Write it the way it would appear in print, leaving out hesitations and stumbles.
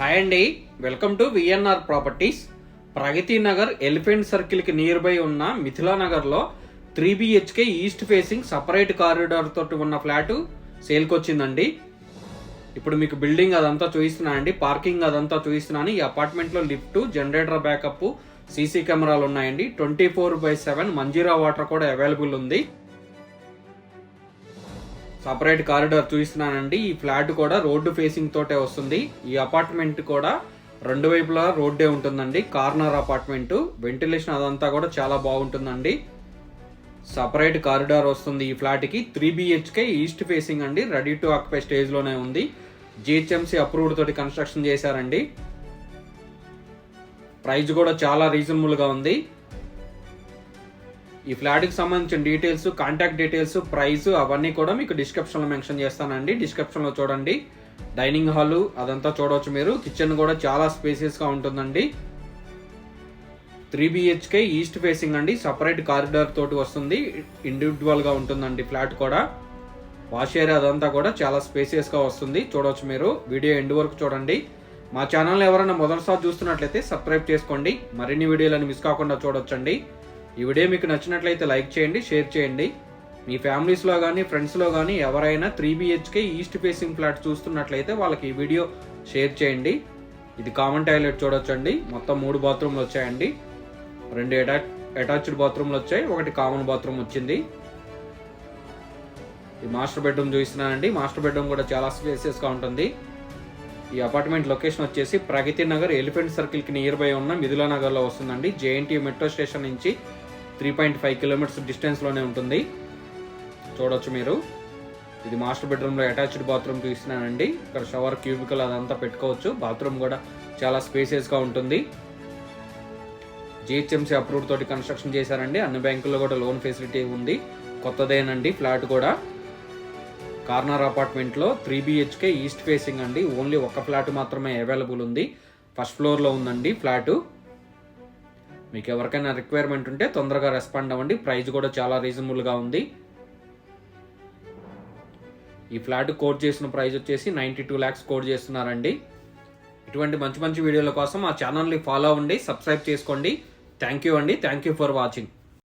Hi అండి, welcome to VNR properties. Pragathi Nagar elephant సర్కిల్కి nearby ఉన్న మిథిలా నగర్లో 3 BHK east facing separate corridor తోటి ఉన్న ఫ్లాటు సేల్కి వచ్చిందండి. ఇప్పుడు మీకు బిల్డింగ్ అదంతా చూపిస్తున్నాను అండి, పార్కింగ్ అదంతా చూపిస్తున్నాను. ఈ అపార్ట్మెంట్లో లిఫ్ట్, జనరేటర్ బ్యాకప్, సీసీ కెమెరాలు ఉన్నాయండి. 24/7 మంజీరా వాటర్ కూడా అవైలబుల్ ఉంది. సపరేట్ కారిడార్ చూపిస్తున్నానండి. ఈ ఫ్లాట్ కూడా రోడ్డు ఫేసింగ్ తోటే వస్తుంది. ఈ అపార్ట్మెంట్ కూడా రెండు వైపులా రోడ్డే ఉంటుందండి. కార్నర్ అపార్ట్మెంట్, వెంటిలేషన్ అదంతా కూడా చాలా బాగుంటుందండి. సపరేట్ కారిడార్ వస్తుంది ఈ ఫ్లాట్కి. 3 BHK ఈస్ట్ ఫేసింగ్ అండి, రెడీ టు ఆక్యుపై స్టేజ్లోనే ఉంది. GHMC అప్రూవ్డ్ తోటి కన్స్ట్రక్షన్ చేశారండి. ప్రైస్ కూడా చాలా రీజనబుల్గా ఉంది. ఈ ఫ్లాట్కి సంబంధించిన డీటెయిల్స్, కాంటాక్ట్ డీటెయిల్స్, ప్రైస్ అవన్నీ కూడా మీకు డిస్క్రిప్షన్లో మెన్షన్ చేస్తానండి. డిస్క్రిప్షన్లో చూడండి. డైనింగ్ హాలు అదంతా చూడవచ్చు మీరు. కిచెన్ కూడా చాలా స్పేసియస్గా ఉంటుందండి. 3 BHK ఈస్ట్ ఫేసింగ్ అండి, సపరేట్ కారిడార్ తోటి వస్తుంది. ఇండివిజువల్గా ఉంటుందండి ఫ్లాట్ కూడా. వాష్ ఏరియా అదంతా కూడా చాలా స్పేసియస్గా వస్తుంది. చూడవచ్చు మీరు. వీడియో ఎండ్ వరకు చూడండి. మా ఛానల్ ఎవరైనా మొదటిసారి చూస్తున్నట్లయితే సబ్స్క్రైబ్ చేసుకోండి. మరిన్ని వీడియోలను మిస్ కాకుండా చూడొచ్చండి. ఈ వీడియో మీకు నచ్చినట్లయితే లైక్ చేయండి, షేర్ చేయండి. మీ ఫ్యామిలీస్లో కానీ ఫ్రెండ్స్లో కానీ ఎవరైనా 3 BHK ఈస్ట్ ఫేసింగ్ ఫ్లాట్ చూస్తున్నట్లయితే వాళ్ళకి ఈ వీడియో షేర్ చేయండి. ఇది కామన్ టాయిలెట్ చూడొచ్చండి. మొత్తం 3 బాత్రూమ్లు వచ్చాయండి. 2 అటాచ్డ్ బాత్రూమ్లు వచ్చాయి, 1 కామన్ బాత్రూమ్ వచ్చింది. ఈ మాస్టర్ బెడ్రూమ్ చూపిస్తున్నానండి. మాస్టర్ బెడ్రూమ్ కూడా చాలా స్పేసియస్గా ఉంటుంది. ఈ అపార్ట్మెంట్ లొకేషన్ వచ్చేసి ప్రగతి నగర్ ఎలిఫెంట్ సర్కిల్కి నియర్ బై ఉన్న మిథిలా నగర్లో వస్తుందండి. JNT మెట్రో స్టేషన్ నుంచి 3.5 కిలోమీటర్స్ డిస్టెన్స్లోనే ఉంటుంది. చూడొచ్చు మీరు. ఇది మాస్టర్ బెడ్రూమ్లో అటాచ్డ్ బాత్రూమ్ చూస్తున్నానండి. ఇక్కడ షవర్, క్యూబికల్ అదంతా పెట్టుకోవచ్చు. బాత్రూమ్ కూడా చాలా స్పేసియస్గా ఉంటుంది. GHMC అప్రూవ్డ్ తోటి కన్స్ట్రక్షన్ చేశారండి. అన్ని బ్యాంకుల్లో కూడా లోన్ ఫెసిలిటీ ఉంది. కొత్తదేనండి ఫ్లాట్ కూడా. కార్నర్ అపార్ట్మెంట్లో 3 BHK ఈస్ట్ ఫేసింగ్ అండి. ఓన్లీ ఒక ఫ్లాట్ మాత్రమే అవైలబుల్ ఉంది. ఫస్ట్ ఫ్లోర్లో ఉందండి ఫ్లాటు. మీకు ఎవరికైనా రిక్వైర్మెంట్ ఉంటే తొందరగా రెస్పాండ్ అవ్వండి. ప్రైస్ కూడా చాలా రీజనబుల్గా ఉంది. ఈ ఫ్లాట్ కోట్ చేసిన ప్రైస్ వచ్చేసి 92 lakhs కోట్ చేస్తున్నారండి. ఇటువంటి మంచి మంచి వీడియోల కోసం మా ఛానల్ని ఫాలో అవ్వండి, సబ్స్క్రైబ్ చేసుకోండి. థ్యాంక్ యూ అండి. Thank you for watching.